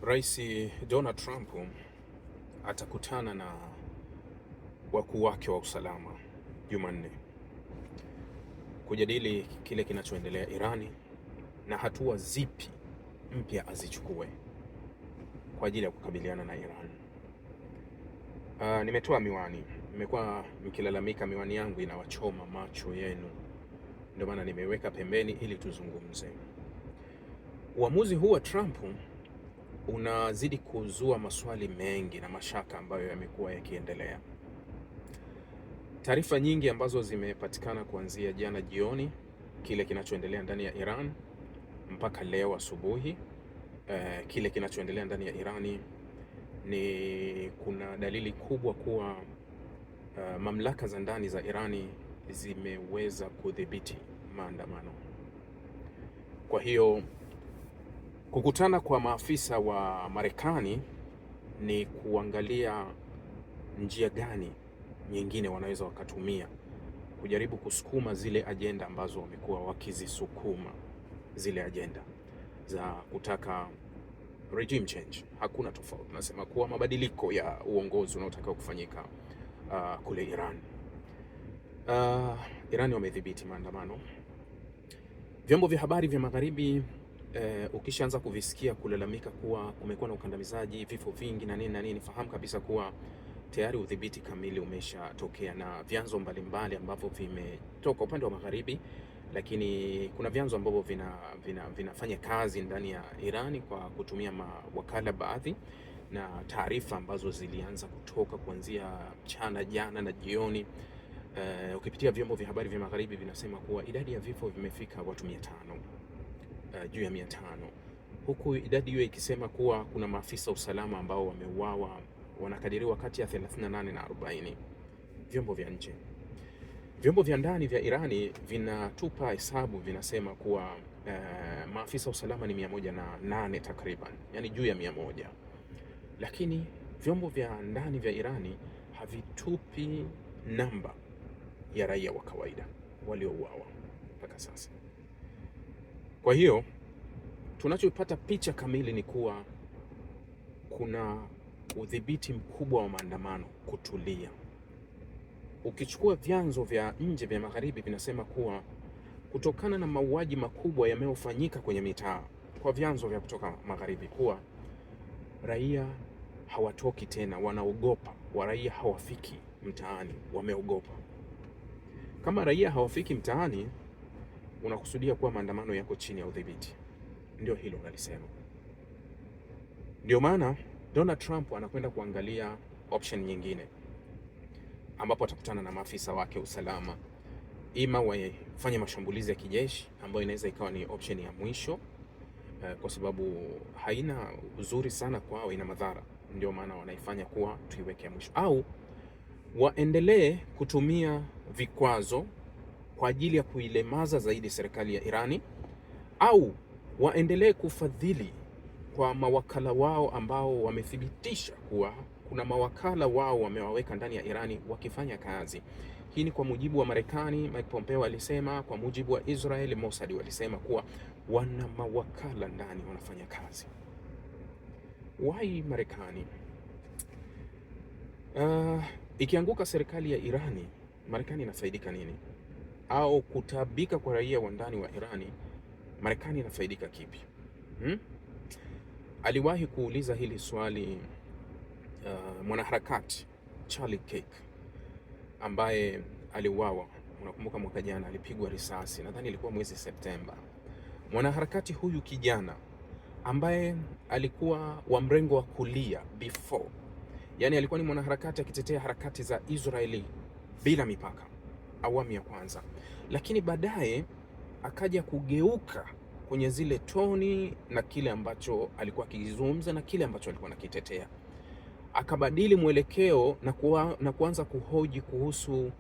Rais Donald Trump atakutana na wakuu wake wa usalama Jumanne kujadili kile kinachoendelea Irani na hatua zipi mpya azichukue kwa ajili ya kukabiliana na Iran. Nimetoa miwani, nimekuwa mkilalamika miwani yangu inawachoma macho yenu, ndio maana nimeweka pembeni ili tuzungumze. Uamuzi huu wa Trump unazidi kuzua maswali mengi na mashaka ambayo yamekuwa yakiendelea. Taarifa nyingi ambazo zimepatikana kuanzia jana jioni, kile kinachoendelea ndani ya Iran mpaka leo asubuhi, kile kinachoendelea ndani ya Irani ni kuna dalili kubwa kuwa mamlaka za ndani za Irani zimeweza kudhibiti maandamano. Kwa hiyo kukutana kwa maafisa wa Marekani ni kuangalia njia gani nyingine wanaweza wakatumia kujaribu kusukuma zile ajenda ambazo wamekuwa wakizisukuma, zile ajenda za kutaka regime change. Hakuna tofauti, nasema kuwa mabadiliko ya uongozi unaotakiwa kufanyika kule Iran. Irani wamedhibiti maandamano. Vyombo vya habari vya magharibi ukishaanza kuvisikia kulalamika kuwa kumekuwa na ukandamizaji, vifo vingi na nini na nini, fahamu kabisa kuwa tayari udhibiti kamili umeshatokea, na vyanzo mbalimbali ambavyo vimetoka upande wa magharibi, lakini kuna vyanzo ambavyo vinafanya kazi ndani ya Irani kwa kutumia mawakala baadhi, na taarifa ambazo zilianza kutoka kuanzia mchana jana na jioni. Ukipitia vyombo vya habari vya magharibi vinasema kuwa idadi ya vifo vimefika watu 500, juu ya 500, huku idadi hiyo ikisema kuwa kuna maafisa usalama ambao wameuawa, wanakadiriwa kati ya 38 na 40. Vyombo vya nje. Vyombo vya ndani vya Irani vinatupa hesabu, vinasema kuwa maafisa usalama ni 108 takriban, yani juu ya 100, lakini vyombo vya ndani vya Irani havitupi namba ya raia wa kawaida waliouawa mpaka sasa. Kwa hiyo tunachopata picha kamili ni kuwa kuna udhibiti mkubwa wa maandamano kutulia. Ukichukua vyanzo vya nje vya magharibi vinasema kuwa kutokana na mauaji makubwa yameyofanyika kwenye mitaa, kwa vyanzo vya kutoka magharibi, kuwa raia hawatoki tena, wanaogopa. Raia hawafiki mtaani, wameogopa. Kama raia hawafiki mtaani, unakusudia kuwa maandamano yako chini ya udhibiti. Ndio hilo nalisema. Ndio maana Donald Trump anakwenda kuangalia option nyingine, ambapo atakutana na maafisa wake usalama, ima wafanye mashambulizi ya kijeshi, ambayo inaweza ikawa ni option ya mwisho, kwa sababu haina uzuri sana kwao, ina madhara. Ndio maana wanaifanya kuwa tuiweke ya mwisho, au waendelee kutumia vikwazo kwa ajili ya kuilemaza zaidi serikali ya Irani, au waendelee kufadhili kwa mawakala wao ambao wamethibitisha kuwa kuna mawakala wao wamewaweka ndani ya Irani wakifanya kazi. Hii ni kwa mujibu wa Marekani, Mike Pompeo alisema. Kwa mujibu wa Israel, Mossad walisema kuwa wana mawakala ndani wanafanya kazi. Why Marekani? Ikianguka serikali ya Irani, Marekani inafaidika nini? Au kutabika kwa raia wa ndani wa Irani, Marekani inafaidika kipi? Aliwahi kuuliza hili swali mwanaharakati Charlie Kirk ambaye aliuawa, unakumbuka mwaka jana, alipigwa risasi, nadhani ilikuwa mwezi Septemba. Mwanaharakati huyu kijana ambaye alikuwa wa mrengo wa kulia before, yani alikuwa ni mwanaharakati akitetea harakati za Israeli bila mipaka awamu ya kwanza, lakini baadaye akaja kugeuka kwenye zile toni na kile ambacho alikuwa akizungumza na kile ambacho alikuwa nakitetea, akabadili mwelekeo na kuanza kuhoji kuhusu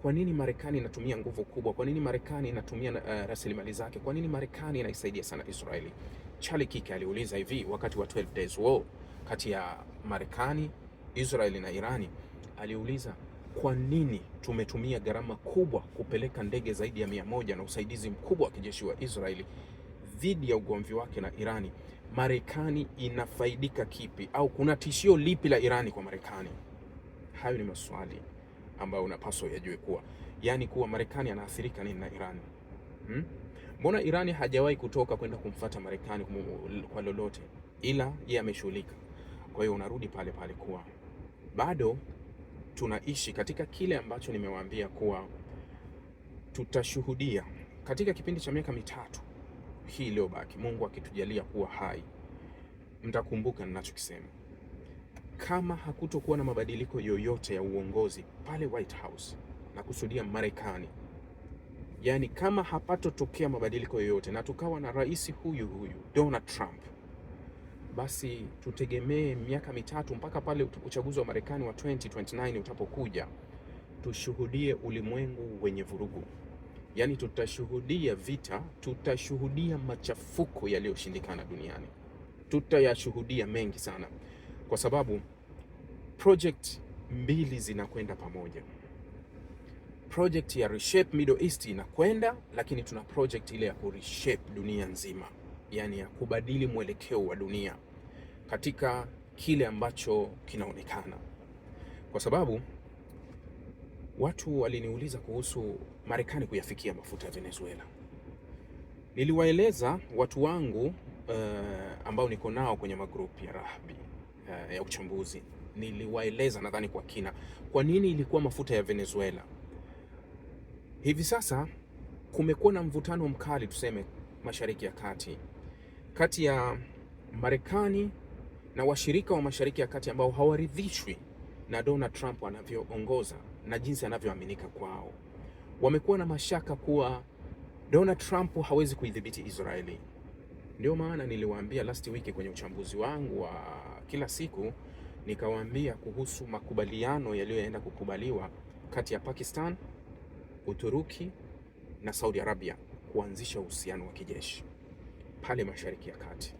kwa nini Marekani inatumia nguvu kubwa, kwa nini Marekani inatumia rasilimali zake, kwa nini Marekani inaisaidia sana Israeli. Charlie Kirk aliuliza hivi wakati wa 12 days war kati ya Marekani, Israeli na Irani, aliuliza kwa nini tumetumia gharama kubwa kupeleka ndege zaidi ya 100 na usaidizi mkubwa wa kijeshi wa Israeli dhidi ya ugomvi wake na Irani, Marekani inafaidika kipi, au kuna tishio lipi la Irani kwa Marekani? Hayo ni maswali ambayo unapaswa yajue, kuwa Marekani anaathirika nini na Irani? Mbona Irani hajawahi kutoka kwenda kumfuata Marekani kwa lolote, ila yeye ameshughulika. Kwa hiyo unarudi pale pale kuwa bado tunaishi katika kile ambacho nimewaambia kuwa tutashuhudia katika kipindi cha miaka mitatu hii iliyobaki, Mungu akitujalia kuwa hai. Mtakumbuka ninachokisema. Kama hakutokuwa na mabadiliko yoyote ya uongozi pale White House, na kusudia Marekani, yani kama hapatotokea mabadiliko yoyote na tukawa na rais huyu Donald Trump, basi tutegemee miaka mitatu mpaka pale uchaguzi wa Marekani wa 2029 utapokuja, tushuhudie ulimwengu wenye vurugu. Yani tutashuhudia vita, tutashuhudia machafuko yaliyoshindikana duniani, tutayashuhudia mengi sana, kwa sababu project mbili zinakwenda pamoja. Project ya reshape Middle East inakwenda, lakini tuna project ile ya kureshape dunia nzima, yani ya kubadili mwelekeo wa dunia katika kile ambacho kinaonekana. Kwa sababu watu waliniuliza kuhusu Marekani kuyafikia mafuta ya Venezuela. Niliwaeleza watu wangu ambao niko nao kwenye magrupu ya Rahby ya uchambuzi, niliwaeleza nadhani kwa kina kwa nini ilikuwa mafuta ya Venezuela. Hivi sasa kumekuwa na mvutano mkali, tuseme Mashariki ya Kati, kati ya Marekani na washirika wa Mashariki ya Kati ambao hawaridhishwi na Donald Trump anavyoongoza na jinsi anavyoaminika kwao. Wamekuwa na mashaka kuwa Donald Trump hawezi kuidhibiti Israeli. Ndio maana niliwaambia last week kwenye uchambuzi wangu wa kila siku, nikawaambia kuhusu makubaliano yaliyoenda kukubaliwa kati ya Pakistan, Uturuki na Saudi Arabia kuanzisha uhusiano wa kijeshi pale Mashariki ya Kati.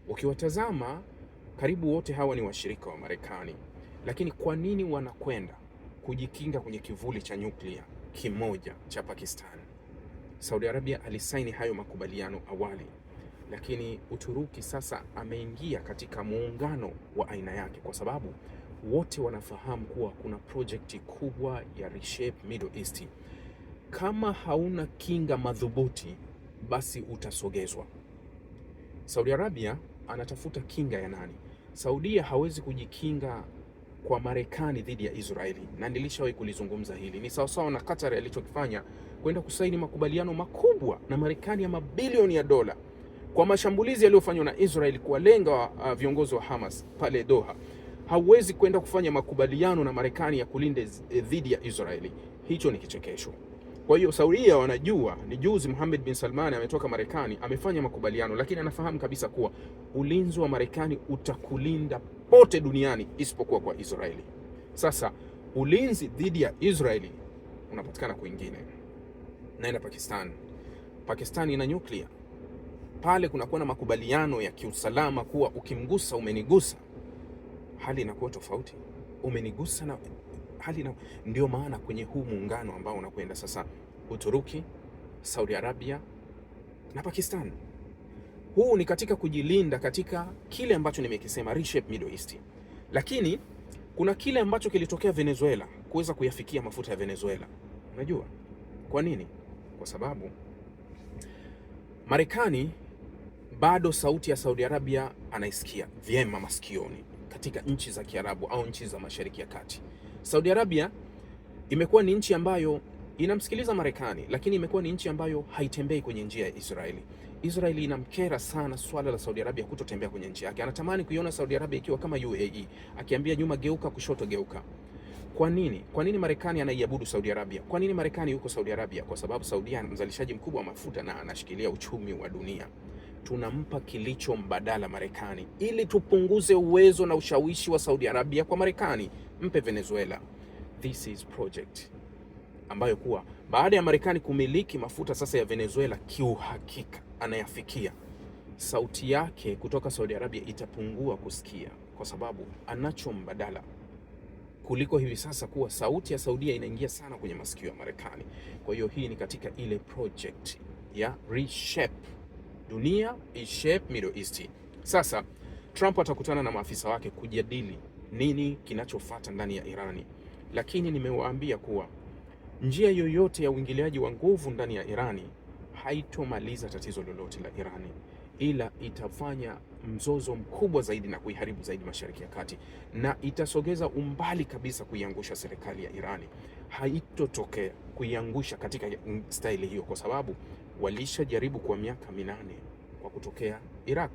Ukiwatazama karibu wote hawa ni washirika wa Marekani, lakini kwa nini wanakwenda kujikinga kwenye kivuli cha nyuklia kimoja cha Pakistan? Saudi Arabia alisaini hayo makubaliano awali, lakini Uturuki sasa ameingia katika muungano wa aina yake, kwa sababu wote wanafahamu kuwa kuna projekti kubwa ya reshape Middle East. Kama hauna kinga madhubuti, basi utasogezwa. Saudi Arabia anatafuta kinga ya nani? Saudia hawezi kujikinga kwa Marekani dhidi ya Israeli, na nilishawahi kulizungumza hili. Ni sawasawa na Qatar alichokifanya kwenda kusaini makubaliano makubwa na Marekani ya mabilioni ya dola kwa mashambulizi yaliyofanywa na Israeli kuwalenga viongozi wa Hamas pale Doha. Hauwezi kwenda kufanya makubaliano na Marekani ya kulinda dhidi ya Israeli. Hicho ni kichekesho. Kwa hiyo Saudia wanajua, ni juzi Mohammed bin Salman ametoka Marekani, amefanya makubaliano, lakini anafahamu kabisa kuwa ulinzi wa Marekani utakulinda pote duniani isipokuwa kwa Israeli. Sasa ulinzi dhidi ya Israeli unapatikana kwingine. Naenda Pakistan. Pakistan ina nyuklia. Pale kunakuwa na makubaliano ya kiusalama kuwa ukimgusa umenigusa. Hali inakuwa tofauti. Umenigusa na hali na, ndio maana kwenye huu muungano ambao unakwenda sasa Uturuki, Saudi Arabia na Pakistan, huu ni katika kujilinda katika kile ambacho nimekisema reshape Middle East. Lakini kuna kile ambacho kilitokea Venezuela, kuweza kuyafikia mafuta ya Venezuela. Unajua kwa nini? Kwa sababu Marekani bado sauti ya Saudi Arabia anaisikia vyema masikioni katika nchi za Kiarabu au nchi za Mashariki ya Kati. Saudi Arabia imekuwa ni nchi ambayo inamsikiliza Marekani, lakini imekuwa ni nchi ambayo haitembei kwenye njia ya Israeli. Israeli inamkera sana swala la Saudi Arabia kutotembea kwenye nchi yake. Anatamani kuiona Saudi Arabia ikiwa kama UAE, akiambia nyuma geuka, kushoto geuka. Kwa nini? Kwa nini Marekani anaiabudu Saudi Arabia? Kwa nini Marekani yuko Saudi Arabia? Kwa sababu Saudia ni mzalishaji mkubwa wa mafuta na anashikilia uchumi wa dunia. Tunampa kilicho mbadala Marekani ili tupunguze uwezo na ushawishi wa Saudi Arabia kwa Marekani. Mpe Venezuela. This is project ambayo kuwa baada ya Marekani kumiliki mafuta sasa ya Venezuela kiuhakika anayafikia, sauti yake kutoka Saudi Arabia itapungua kusikia, kwa sababu anacho mbadala kuliko hivi sasa kuwa sauti ya Saudia inaingia sana kwenye masikio ya Marekani. Kwa hiyo hii ni katika ile project ya reshape dunia, reshape Middle East. Sasa Trump atakutana na maafisa wake kujadili nini kinachofuata ndani ya Irani, lakini nimewaambia kuwa njia yoyote ya uingiliaji wa nguvu ndani ya Irani haitomaliza tatizo lolote la Irani, ila itafanya mzozo mkubwa zaidi na kuiharibu zaidi Mashariki ya Kati, na itasogeza umbali kabisa kuiangusha serikali ya Irani. Haitotokea kuiangusha katika staili hiyo, kwa sababu walishajaribu kwa miaka 8 kwa kutokea Iraq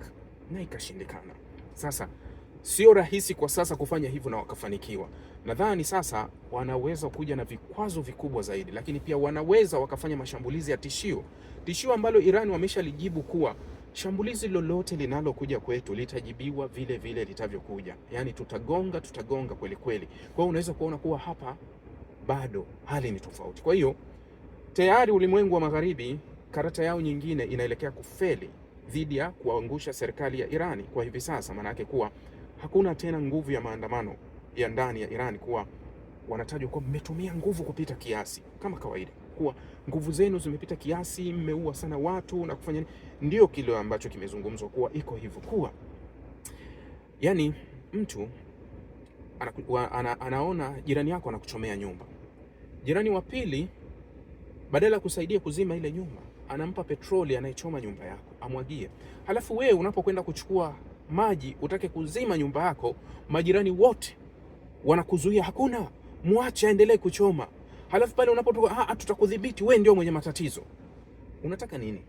na ikashindikana. Sasa sio rahisi kwa sasa kufanya hivyo na wakafanikiwa. Nadhani sasa wanaweza kuja na vikwazo vikubwa zaidi, lakini pia wanaweza wakafanya mashambulizi ya tishio ambalo Iran wameshalijibu kuwa shambulizi lolote linalokuja kwetu litajibiwa vile vile litavyokuja, yaani tutagonga kweli kweli. Kwa hiyo unaweza kuona kuwa hapa bado hali ni tofauti. Kwa hiyo tayari ulimwengu wa magharibi karata yao nyingine inaelekea kufeli dhidi ya kuangusha serikali ya Irani kwa hivi sasa. Maana yake kuwa hakuna tena nguvu ya maandamano ya ndani ya Irani, kuwa wanatajwa kuwa mmetumia nguvu kupita kiasi kama kawaida, kuwa nguvu zenu zimepita kiasi, mmeua sana watu na kufanya. Ndio kile ambacho kimezungumzwa kuwa iko hivyo, kuwa yani mtu anaona jirani yako anakuchomea nyumba, jirani wa pili badala ya kusaidia kuzima ile nyumba anampa petroli anayechoma nyumba yako amwagie. Halafu wewe unapokwenda kuchukua maji utake kuzima nyumba yako, majirani wote wanakuzuia, hakuna, muache aendelee kuchoma. Halafu pale unapotoka, tutakudhibiti, wewe ndio mwenye matatizo. Unataka nini?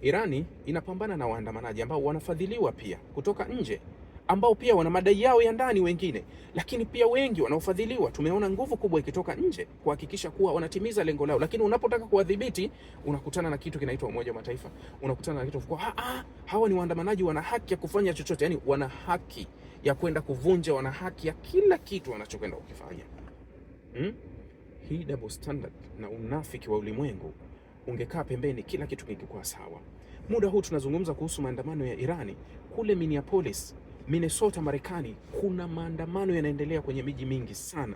Irani inapambana na waandamanaji ambao wanafadhiliwa pia kutoka nje, ambao pia wana madai yao ya ndani wengine, lakini pia wengi wanaofadhiliwa. Tumeona nguvu kubwa ikitoka nje kuhakikisha kuwa wanatimiza lengo lao, lakini unapotaka kuwadhibiti unakutana na kitu kinaitwa Umoja wa Mataifa, unakutana na kitu kwa hawa ni waandamanaji, wana haki ya kufanya chochote, yani wana haki ya kwenda kuvunja, wana haki ya kila kitu wanachokwenda kukifanya. Hii double standard na unafiki wa ulimwengu ungekaa pembeni, kila kitu kingekuwa sawa. Muda huu tunazungumza kuhusu maandamano ya Irani kule Minneapolis, Minnesota, Marekani, kuna maandamano yanaendelea kwenye miji mingi sana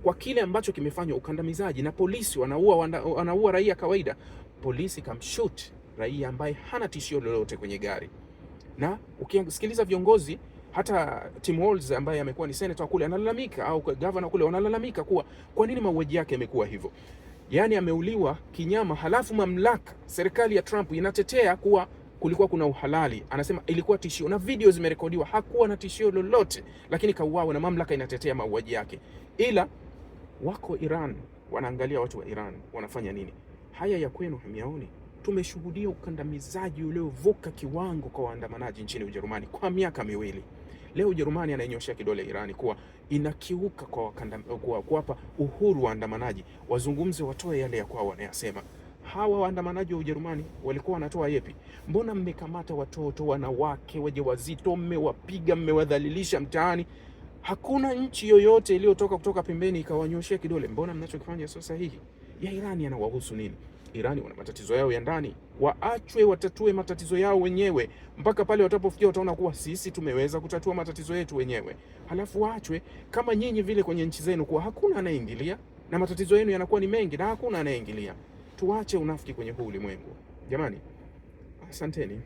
kwa kile ambacho kimefanywa, ukandamizaji, na polisi wanaua raia kawaida. Polisi kamshoot raia ambaye hana tishio lolote kwenye gari. Na ukisikiliza viongozi, hata Tim Walz ambaye amekuwa ni senator kule analalamika, au governor kule wanalalamika kuwa kwa nini mauaji yake yamekuwa hivyo. Yaani ameuliwa kinyama, halafu mamlaka, serikali ya Trump inatetea kuwa kulikuwa kuna uhalali. Anasema ilikuwa tishio na video zimerekodiwa, hakuwa na tishio lolote, lakini kauawa na mamlaka inatetea mauaji yake. Ila wako Iran wanaangalia watu wa Iran wanafanya nini. Haya ya kwenu hamiaoni? Tumeshuhudia ukandamizaji uliovuka kiwango kwa waandamanaji nchini Ujerumani kwa miaka 2. Leo Ujerumani anainyoshia kidole Irani kuwa inakiuka kwa kuwapa uhuru waandamanaji wazungumze, watoe yale ya kwao wanayasema. Hawa waandamanaji wa Ujerumani walikuwa wanatoa yepi? Mbona mmekamata watoto, wanawake, wajawazito, mmewapiga, mmewadhalilisha mtaani? Hakuna nchi yoyote iliyotoka kutoka pembeni ikawanyoshia kidole. Mbona mnachokifanya sio sahihi? Ya Irani yanawahusu nini? Irani wana matatizo yao ya ndani, waachwe watatue matatizo yao wenyewe. Mpaka pale watapofikia wataona kuwa sisi tumeweza kutatua matatizo yetu wenyewe, halafu waachwe kama nyinyi vile kwenye nchi zenu kuwa hakuna anayeingilia na matatizo yenu yanakuwa ni mengi na hakuna anayeingilia. Tuache unafiki kwenye huu ulimwengu jamani. Asanteni.